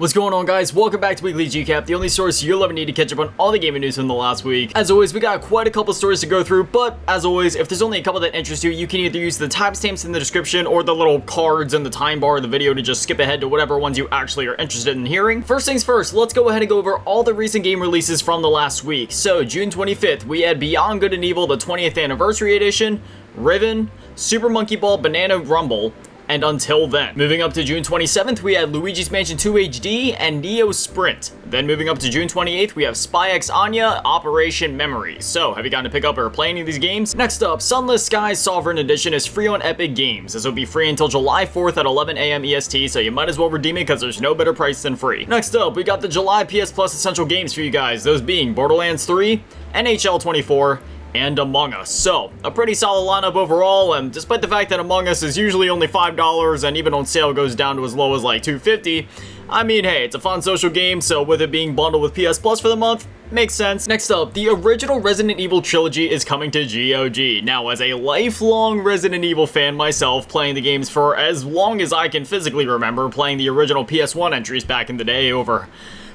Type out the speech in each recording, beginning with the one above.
What's going on, guys? Welcome back to Weekly GCap, the only source you'll ever need to catch up on all the gaming news from the last week. As always, we got quite a couple stories to go through, but as always, if there's only a couple that interest you, you can either use the timestamps in the description or the little cards in the time bar of the video to just skip ahead to whatever ones you actually are interested in hearing. First things first, let's go ahead and go over all the recent game releases from the last week. So, June 25th, we had Beyond Good and Evil, the 20th Anniversary Edition, Riven, Super Monkey Ball Banana Rumble, and Until Then. Moving up to June 27th, we had Luigi's Mansion 2 HD and Neo Sprint. Then moving up to June 28th, we have Spy X Anya, Operation Memory. So, have you gotten to pick up or play any of these games? Next up, Sunless Sky Sovereign Edition is free on Epic Games. This will be free until July 4th at 11 AM EST, so you might as well redeem it because there's no better price than free. Next up, we got the July PS Plus Essential Games for you guys, those being Borderlands 3, NHL 24, and Among Us. So, a pretty solid lineup overall, and despite the fact that Among Us is usually only $5 and even on sale goes down to as low as like $2.50, I mean, hey, it's a fun social game, so with it being bundled with PS Plus for the month, makes sense. Next up, the original Resident Evil trilogy is coming to GOG. Now, as a lifelong Resident Evil fan myself, playing the games for as long as I can physically remember, playing the original PS1 entries back in the day over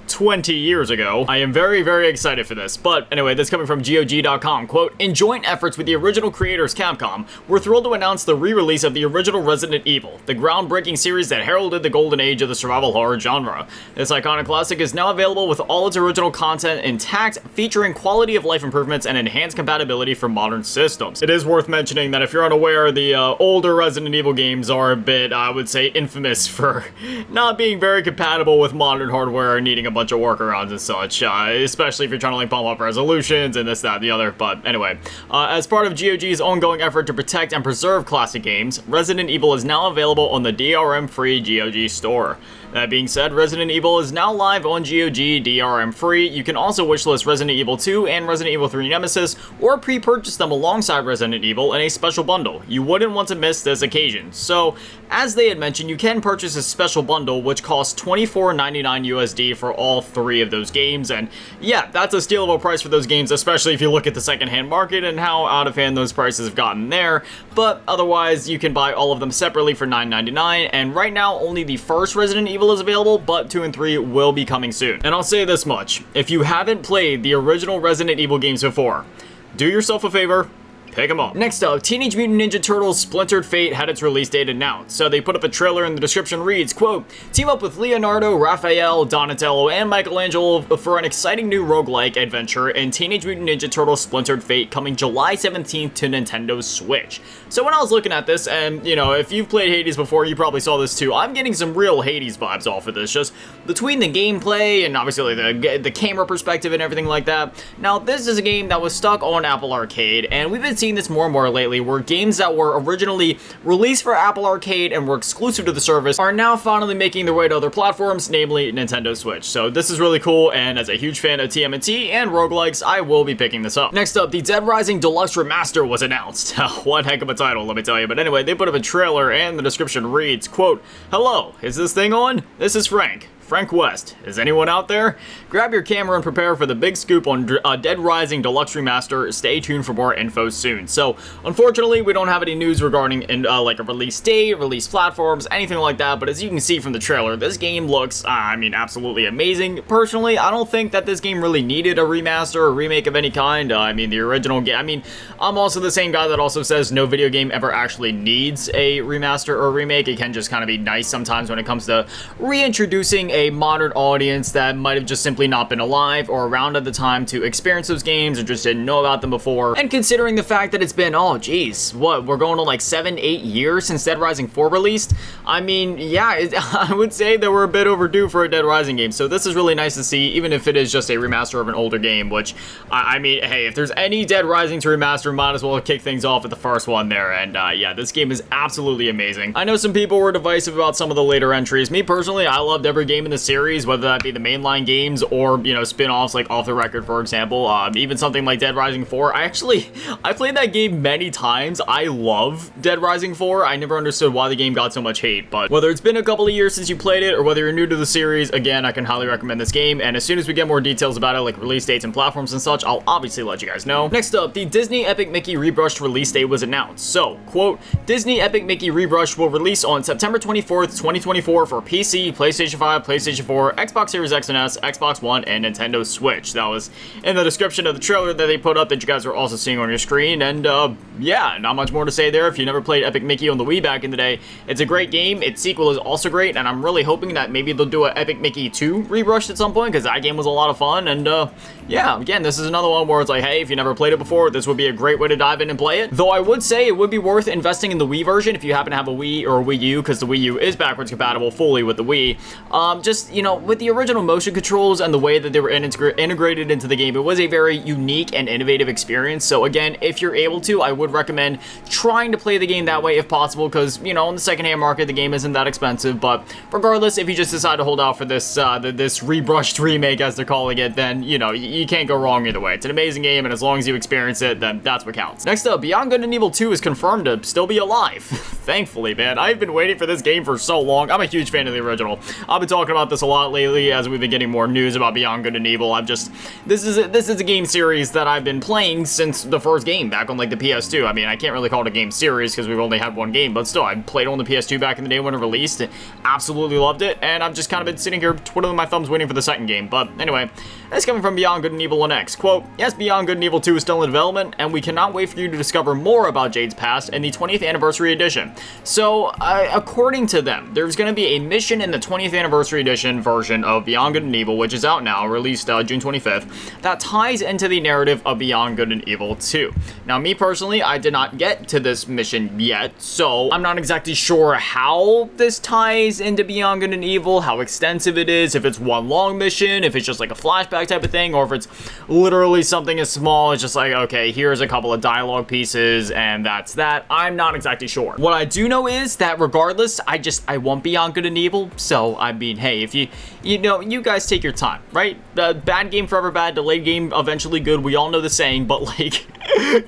20 years ago. I am very, very excited for this. But anyway, this coming from GOG.com. Quote, in joint efforts with the original creators Capcom, we're thrilled to announce the re-release of the original Resident Evil, the groundbreaking series that heralded the golden age of the survival horror genre. This iconic classic is now available with all its original content intact, featuring quality of life improvements and enhanced compatibility for modern systems. It is worth mentioning that if you're unaware, the older Resident Evil games are a bit, I would say, infamous for not being very compatible with modern hardware and needing a bunch of workarounds and such, especially if you're trying to like bump up resolutions and this, that, and the other. But anyway, as part of GOG's ongoing effort to protect and preserve classic games, Resident Evil is now available on the DRM-free GOG store. That being said, Resident Evil is now live on GOG DRM free. You can also wishlist Resident Evil 2 and Resident Evil 3 Nemesis, or pre-purchase them alongside Resident Evil in a special bundle. You wouldn't want to miss this occasion. So, as they had mentioned, you can purchase a special bundle which costs $24.99 USD for all three of those games, and yeah, that's a stealable price for those games, especially if you look at the secondhand market and how out of hand those prices have gotten there. But otherwise, you can buy all of them separately for $9.99, and right now only the first Resident Evil is available, but 2 and 3 will be coming soon. And I'll say this much, if you haven't played the original Resident Evil games before, do yourself a favor, pick them up. Next up, Teenage Mutant Ninja Turtles Splintered Fate had its release date announced. So they put up a trailer and the description reads, quote, team up with Leonardo, Raphael, Donatello, and Michelangelo for an exciting new roguelike adventure in Teenage Mutant Ninja Turtles Splintered Fate coming July 17th to Nintendo Switch. So when I was looking at this, and you know, if you've played Hades before, you probably saw this too, I'm getting some real Hades vibes off of this, just between the gameplay and obviously the camera perspective and everything like that. Now, this is a game that was stuck on Apple Arcade, and we've been seeing this more and more lately, where games that were originally released for Apple Arcade and were exclusive to the service are now finally making their way to other platforms, namely Nintendo Switch. So this is really cool, and as a huge fan of TMNT and roguelikes, I will be picking this up. Next up, the Dead Rising Deluxe Remaster was announced. One heck of a title, let me tell you. But anyway, they put up a trailer, and the description reads, quote, hello, is this thing on? This is Frank West. Is anyone out there? Grab your camera and prepare for the big scoop on Dead Rising Deluxe Remaster. Stay tuned for more info soon. So, unfortunately, we don't have any news regarding like a release date, release platforms, anything like that, but as you can see from the trailer, this game looks, I mean, absolutely amazing. Personally, I don't think that this game really needed a remaster or remake of any kind. I mean, the original game, I mean, I'm also the same guy that also says no video game ever actually needs a remaster or remake. It can just kind of be nice sometimes when it comes to reintroducing a modern audience that might have just simply not been alive or around at the time to experience those games or just didn't know about them before. And considering the fact that it's been, oh geez, what, we're going on like 7-8 years since Dead Rising 4 released? I mean, yeah, I would say that we're a bit overdue for a Dead Rising game, so this is really nice to see, even if it is just a remaster of an older game, which, I mean, hey, if there's any Dead Rising to remaster, might as well kick things off with the first one there, and yeah, this game is absolutely amazing. I know some people were divisive about some of the later entries. Me personally, I loved every game in the series, whether that be the mainline games or, you know, spin-offs like Off the Record, for example. Even something like Dead Rising 4. I played that game many times. I love Dead Rising 4. I never understood why the game got so much hate, but whether it's been a couple of years since you played it or whether you're new to the series, again, I can highly recommend this game, and as soon as we get more details about it, like release dates and platforms and such, I'll obviously let you guys know. Next up, the Disney Epic Mickey Rebrushed release date was announced. So, quote, Disney Epic Mickey Rebrushed will release on September 24th, 2024 for PC, PlayStation 5, PlayStation PlayStation 4, Xbox Series X and S, Xbox One, and Nintendo Switch. That was in the description of the trailer that they put up that you guys are also seeing on your screen, and yeah, not much more to say there. If you never played Epic Mickey on the Wii back in the day, it's a great game. Its sequel is also great, and I'm really hoping that maybe they'll do an Epic Mickey 2 Rebrushed at some point, because that game was a lot of fun, and yeah, again, this is another one where it's like, hey, if you never played it before, this would be a great way to dive in and play it. Though I would say it would be worth investing in the Wii version if you happen to have a Wii or a Wii U, because the Wii U is backwards compatible fully with the Wii. Just, you know, with the original motion controls and the way that they were integrated into the game, it was a very unique and innovative experience. So again, if you're able to, I would recommend trying to play the game that way if possible, because, you know, in the secondhand market, the game isn't that expensive. But regardless, if you just decide to hold out for this this rebrushed remake, as they're calling it, then, you know, you can't go wrong either way. It's an amazing game, and as long as you experience it, then that's what counts. Next up, Beyond Good and Evil 2 is confirmed to still be alive. Thankfully, man. I've been waiting for this game for so long. I'm a huge fan of the original. I've been talking about this a lot lately as we've been getting more news about Beyond Good and Evil. This is a game series that I've been playing since the first game back on like the PS2. I mean, I can't really call it a game series because we've only had one game, but still, I played on the PS2 back in the day when it released. Absolutely loved it, and I've just kind of been sitting here twiddling my thumbs waiting for the second game. But anyway, that's coming from Beyond Good and Evil on X. Quote, yes, Beyond Good and Evil 2 is still in development, and we cannot wait for you to discover more about Jade's past in the 20th anniversary edition. So, according to them, there's going to be a mission in the 20th anniversary edition version of Beyond Good and Evil, which is out now, released June 25th, that ties into the narrative of Beyond Good and Evil 2. Now, me personally, I did not get to this mission yet, so I'm not exactly sure how this ties into Beyond Good and Evil, how extensive it is, if it's one long mission, if it's just like a flashback type of thing, or if it's literally something as small as just like, okay, here's a couple of dialogue pieces, and that's that. I'm not exactly sure. What I do know is that regardless, I want Beyond Good and Evil, so I mean, hey, if you know, you guys take your time, right? Bad game forever bad, delayed game eventually good, we all know the saying, but like,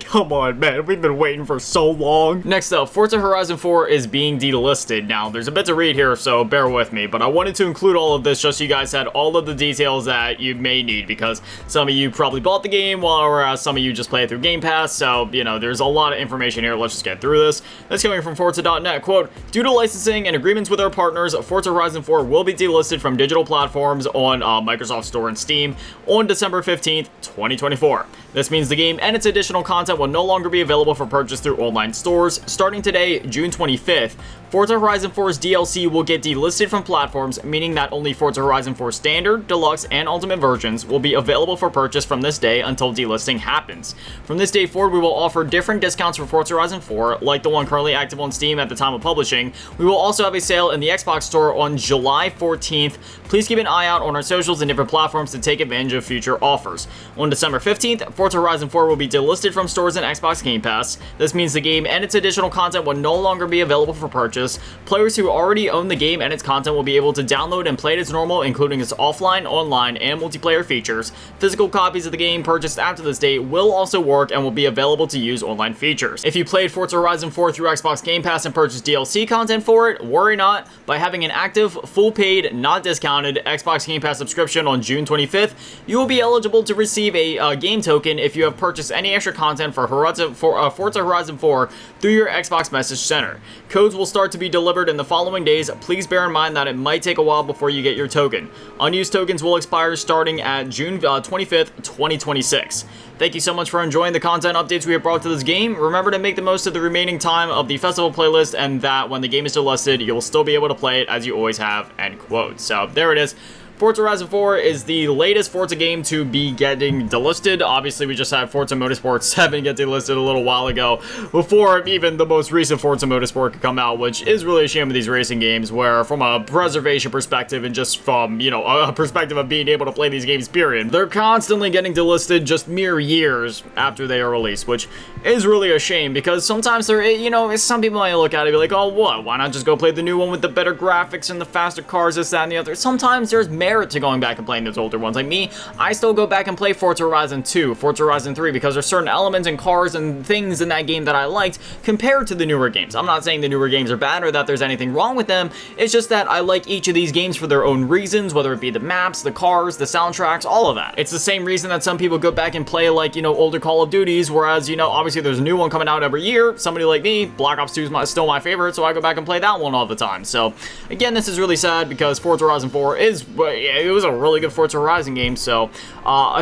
come on, man, we've been waiting for so long. Next up, Forza Horizon 4 is being delisted. Now, there's a bit to read here, so bear with me, but I wanted to include all of this just so you guys had all of the details that you may need, because some of you probably bought the game, whereas some of you just play it through Game Pass, so, you know, there's a lot of information here. Let's just get through this. That's coming from Forza.net. Quote, due to licensing and agreements with our partners, Forza Horizon 4 will be delisted from digital platforms on Microsoft Store and Steam on December 15th, 2024. This means the game and its additional content will no longer be available for purchase through online stores. Starting today, June 25th, Forza Horizon 4's DLC will get delisted from platforms, meaning that only Forza Horizon 4 Standard, Deluxe, and Ultimate versions will be available for purchase from this day until delisting happens. From this day forward, we will offer different discounts for Forza Horizon 4, like the one currently active on Steam at the time of publishing. We will also have a sale in the Xbox Store on July 14th. Please keep an eye out on our socials and different platforms to take advantage of future offers. On December 15th, Forza Horizon 4 will be delisted from stores and Xbox Game Pass. This means the game and its additional content will no longer be available for purchase. Players who already own the game and its content will be able to download and play it as normal, including its offline, online, and multiplayer features. Physical copies of the game purchased after this date will also work and will be available to use online features. If you played Forza Horizon 4 through Xbox Game Pass and purchased DLC content for it, worry not. By having an active, full paid, not discounted Xbox Game Pass subscription on June 25th, you will be eligible to receive a game token if you have purchased any extra content for Forza Horizon 4 through your Xbox Message Center. Codes will start to be delivered in the following days. Please bear in mind that it might take a while before you get your token. Unused tokens will expire starting at June 25th, 2026. Thank you so much for enjoying the content updates we have brought to this game. Remember to make the most of the remaining time of the festival playlist, and that when the game is delisted, you'll still be able to play it as you always have, end quote. So there it is. Forza Horizon 4 is the latest Forza game to be getting delisted. Obviously, we just had Forza Motorsport 7 get delisted a little while ago, before even the most recent Forza Motorsport could come out, which is really a shame of these racing games, where from a preservation perspective and just from, you know, a perspective of being able to play these games, period, they're constantly getting delisted just mere years after they are released, which is really a shame, because sometimes they're, you know, some people might look at it and be like, oh, what? Why not just go play the new one with the better graphics and the faster cars, this, that, and the other? Sometimes there's merit to going back and playing those older ones. Like me, I still go back and play Forza Horizon 2, Forza Horizon 3, because there's certain elements and cars and things in that game that I liked compared to the newer games. I'm not saying the newer games are bad or that there's anything wrong with them. It's just that I like each of these games for their own reasons, whether it be the maps, the cars, the soundtracks, all of that. It's the same reason that some people go back and play, like, you know, older Call of Duties, whereas, you know, obviously there's a new one coming out every year. Somebody like me, Black Ops 2 is still my favorite, so I go back and play that one all the time. So again, this is really sad because Forza Horizon 4 it was a really good Forza Horizon game. So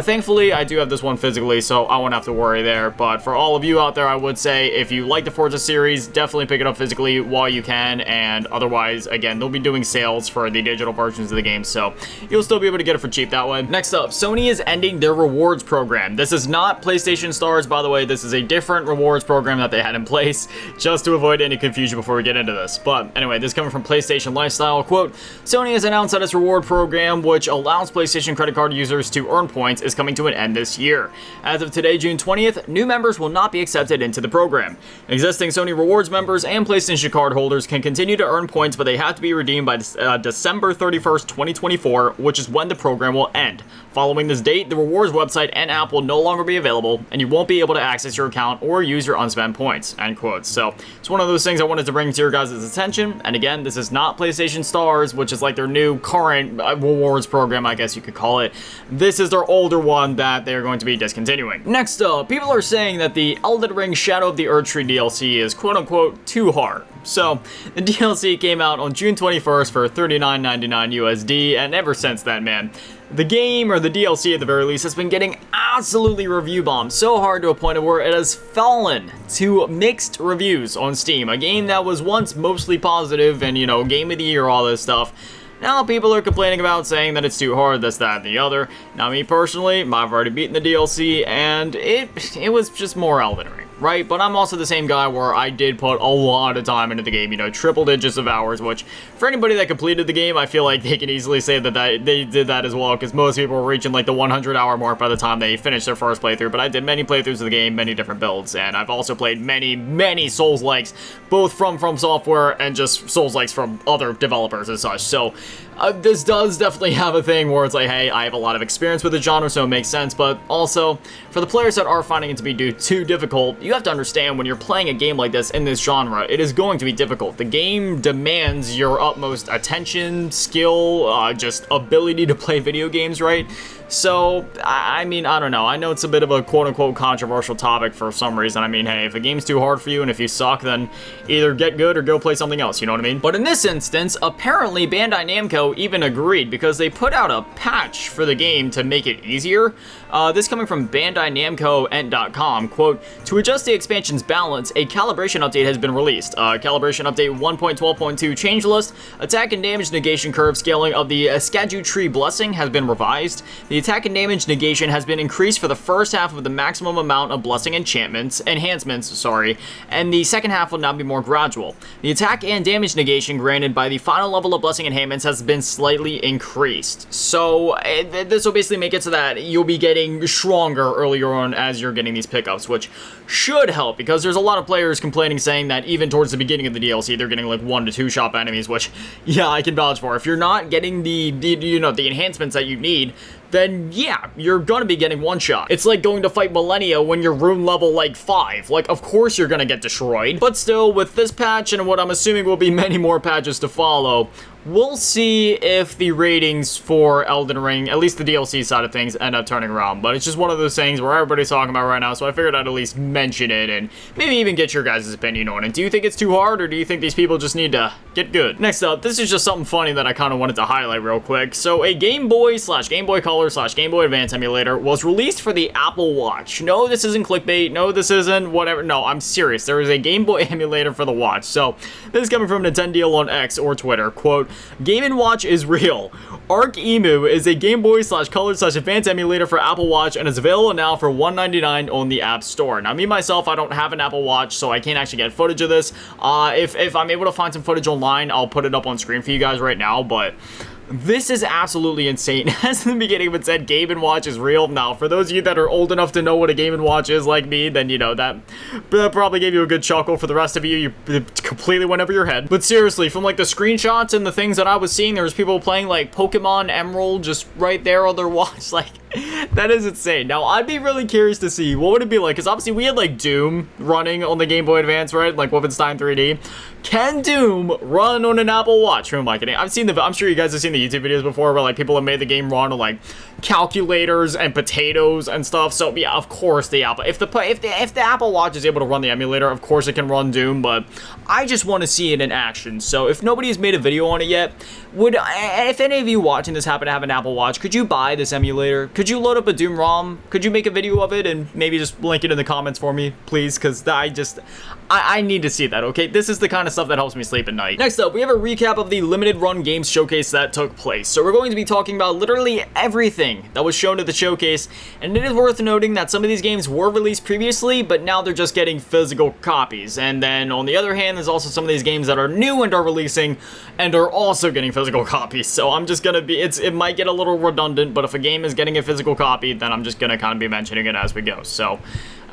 thankfully I do have this one physically, so I won't have to worry there. But for all of you out there, I would say if you like the Forza series, definitely pick it up physically while you can, and otherwise, again, they'll be doing sales for the digital versions of the game, so you'll still be able to get it for cheap that way. Next up, Sony is ending their rewards program. This is not PlayStation Stars, by the way. This is a different rewards program that they had in place, just to avoid any confusion before we get into this. But anyway, this is coming from PlayStation Lifestyle. Quote, Sony has announced that its reward program, which allows PlayStation credit card users to earn points, is coming to an end this year. As of today, June 20th, new members will not be accepted into the program. Existing Sony Rewards members and PlayStation card holders can continue to earn points, but they have to be redeemed by December 31st, 2024, which is when the program will end. Following this date, the rewards website and app will no longer be available, and you won't be able to access your account or use your unspent points, end quote. So it's one of those things I wanted to bring to your guys' attention. And again, this is not PlayStation Stars, which is like their new current rewards program, I guess you could call it. This is their older one that they're going to be discontinuing. Next up, people are saying that the Elden Ring Shadow of the Erdtree DLC is quote-unquote too hard. So, the DLC came out on June 21st for $39.99 USD, and ever since then, man, the game, or the DLC at the very least, has been getting absolutely review bombed so hard to a point where it has fallen to mixed reviews on Steam. A game that was once mostly positive and, you know, Game of the Year, all this stuff. Now people are complaining about, saying that it's too hard, this, that, and the other. Now me personally, I've already beaten the DLC, and it was just more Elden Ring, right? But I'm also the same guy where I did put a lot of time into the game, you know, triple digits of hours, which for anybody that completed the game, I feel like they can easily say that they did that as well, because most people were reaching like the 100-hour mark by the time they finished their first playthrough. But I did many playthroughs of the game, many different builds, and I've also played many Souls-likes, both from Software and just Souls-likes from other developers and such. So this does definitely have a thing where it's like, hey, I have a lot of experience with the genre, so it makes sense. But also, for the players that are finding it to be too difficult, you have to understand when you're playing a game like this in this genre, it is going to be difficult. The game demands your utmost attention, skill, just ability to play video games, right? So, I mean, I don't know. I know it's a bit of a quote-unquote controversial topic for some reason. I mean, hey, if a game's too hard for you and if you suck, then either get good or go play something else, you know what I mean? But in this instance, apparently Bandai Namco even agreed, because they put out a patch for the game to make it easier. This coming from Bandai Namco.com, quote, to adjust the expansion's balance, a calibration update has been released. Calibration update 1.12.2 change list, attack and damage negation curve scaling of the Erdtree blessing has been revised. The attack and damage negation has been increased for the first half of the maximum amount of blessing enhancements, and the second half will now be more gradual. The attack and damage negation granted by the final level of blessing enhancements has been slightly increased. So this will basically make it so that you'll be getting stronger earlier on as you're getting these pickups, which should help, because there's a lot of players complaining, saying that even towards the beginning of the DLC, they're getting like 1 to 2 shop enemies, which, yeah, I can vouch for. If you're not getting the enhancements that you need, then yeah, you're gonna be getting one shot. It's like going to fight Millennia when you're rune level like 5. Like, of course you're gonna get destroyed. But still, with this patch and what I'm assuming will be many more patches to follow, we'll see if the ratings for Elden Ring, at least the DLC side of things, end up turning around. But it's just one of those things where everybody's talking about right now, so I figured I'd at least mention it and maybe even get your guys' opinion on it. Do you think it's too hard, or do you think these people just need to get good? Next up, this is just something funny that I kind of wanted to highlight real quick. So a Game Boy / Game Boy Color / Game Boy Advance emulator was released for the Apple Watch. No, this isn't clickbait. No, this isn't whatever. No, I'm serious. There is a Game Boy emulator for the watch. So this is coming from Nintendo on X or Twitter. Quote, Game & Watch is real. Arc Emu is a Game Boy / Color / Advance emulator for Apple Watch and is available now for $1.99 on the App Store. Now, me myself, I don't have an Apple Watch, so I can't actually get footage of this. If I'm able to find some footage online, I'll put it up on screen for you guys right now, but This is absolutely insane. As in the beginning of it said, Game & Watch is real. Now, for those of you that are old enough to know what a Game & Watch is like me, then, you know, that probably gave you a good chuckle. For the rest of you, it completely went over your head. But seriously, from, like, the screenshots and the things that I was seeing, there was people playing, like, Pokemon Emerald just right there on their watch. Like, that is insane. Now, I'd be really curious to see, what would it be like? Because obviously, we had, like, Doom running on the Game Boy Advance, right? Like, Wolfenstein 3D. Can Doom run on an Apple Watch? Who am I kidding? I'm sure you guys have seen the YouTube videos before where, like, people have made the game run on, like, calculators and potatoes and stuff. So, yeah, of course, the Apple... If the Apple Watch is able to run the emulator, of course it can run Doom, but I just want to see it in action. So, if nobody's made a video on it yet, if any of you watching this happen to have an Apple Watch, could you buy this emulator? Could you load up a Doom ROM? Could you make a video of it and maybe just link it in the comments for me, please? Because I need to see that, okay? This is the kind of stuff that helps me sleep at night. Next up, we have a recap of the limited run games showcase that took place. So we're going to be talking about literally everything that was shown at the showcase, and it is worth noting that some of these games were released previously, but now they're just getting physical copies. And then on the other hand, there's also some of these games that are new and are releasing and are also getting physical copies. So I'm just gonna be, it might get a little redundant, but if a game is getting a physical copy, then I'm just gonna kind of be mentioning it as we go. So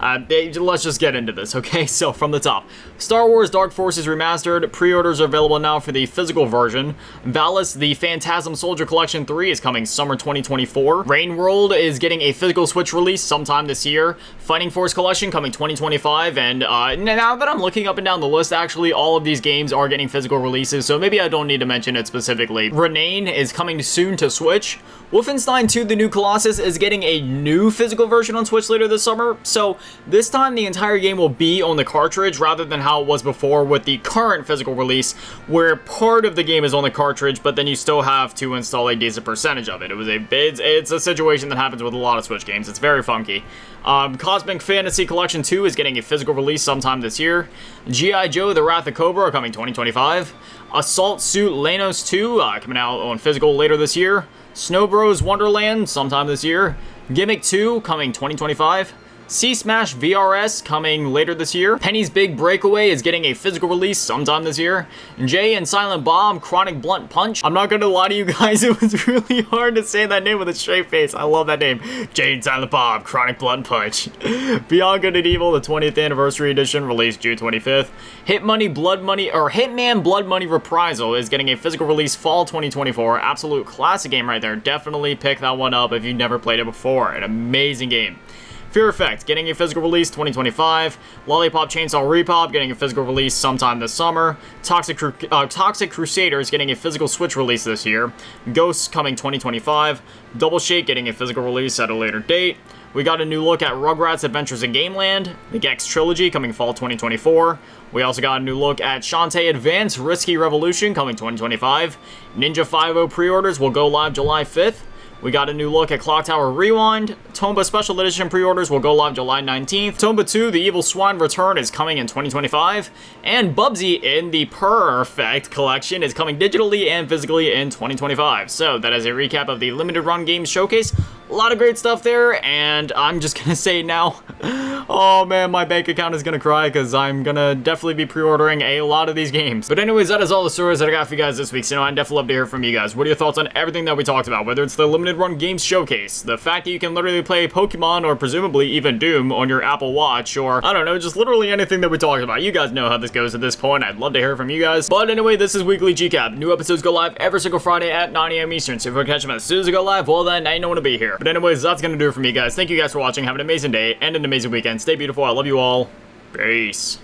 let's just get into this, okay? So, from the top. Star Wars Dark Forces Remastered. Pre-orders are available now for the physical version. Valis, the Phantasm Soldier Collection 3 is coming summer 2024. Rain World is getting a physical Switch release sometime this year. Fighting Force Collection coming 2025. And now that I'm looking up and down the list, actually, all of these games are getting physical releases, so maybe I don't need to mention it specifically. Renane is coming soon to Switch. Wolfenstein 2: The New Colossus is getting a new physical version on Switch later this summer, so this time the entire game will be on the cartridge rather than how it was before with the current physical release, where part of the game is on the cartridge, but then you still have to install a decent percentage of it. It's a situation that happens with a lot of Switch games. It's very funky. Cosmic Fantasy Collection 2 is getting a physical release sometime this year. G.I. Joe: The Wrath of Cobra are coming 2025. Assault Suit Lanos 2 coming out on physical later this year. Snow Bros Wonderland sometime this year. Gimmick 2 coming 2025. Sea Smash VRS coming later this year. Penny's Big Breakaway is getting a physical release sometime this year. Jay and Silent Bob Chronic Blunt Punch. I'm not gonna lie to you guys, it was really hard to say that name with a straight face. I love that name. Jay and Silent Bob Chronic Blunt Punch. Beyond Good and Evil, the 20th Anniversary Edition, released June 25th. Hitman Blood Money Reprisal is getting a physical release fall 2024. Absolute classic game right there. Definitely pick that one up if you've never played it before. An amazing game. Fear Effect getting a physical release 2025. Lollipop Chainsaw Repop getting a physical release sometime this summer. Toxic Crusaders getting a physical Switch release this year. Ghosts coming 2025. Double Shake getting a physical release at a later date. We got a new look at Rugrats Adventures in Gameland. The Gex Trilogy coming fall 2024. We also got a new look at Shantae Advance Risky Revolution coming 2025. Ninja 5.0 pre-orders will go live July 5th. We got a new look at Clock Tower Rewind. Tomba Special Edition pre-orders will go live July 19th. Tomba 2, The Evil Swine Return is coming in 2025. And Bubsy in the Perfect Collection is coming digitally and physically in 2025. So that is a recap of the limited run games showcase. A lot of great stuff there, and I'm just gonna say now, oh man, my bank account is gonna cry because I'm gonna definitely be pre-ordering a lot of these games. But anyways, that is all the stories that I got for you guys this week, so I'd definitely love to hear from you guys. What are your thoughts on everything that we talked about? Whether it's the limited run games showcase, the fact that you can literally play Pokemon or presumably even Doom on your Apple Watch, or I don't know, just literally anything that we talked about. You guys know how this goes at this point. I'd love to hear from you guys. But anyway, this is Weekly GCap. New episodes go live every single Friday at 9 a.m. Eastern, so if you want to catch them as soon as they go live, well then, now you know when to be here. But anyways, that's gonna do it for me, guys. Thank you guys for watching. Have an amazing day and an amazing weekend. Stay beautiful. I love you all. Peace.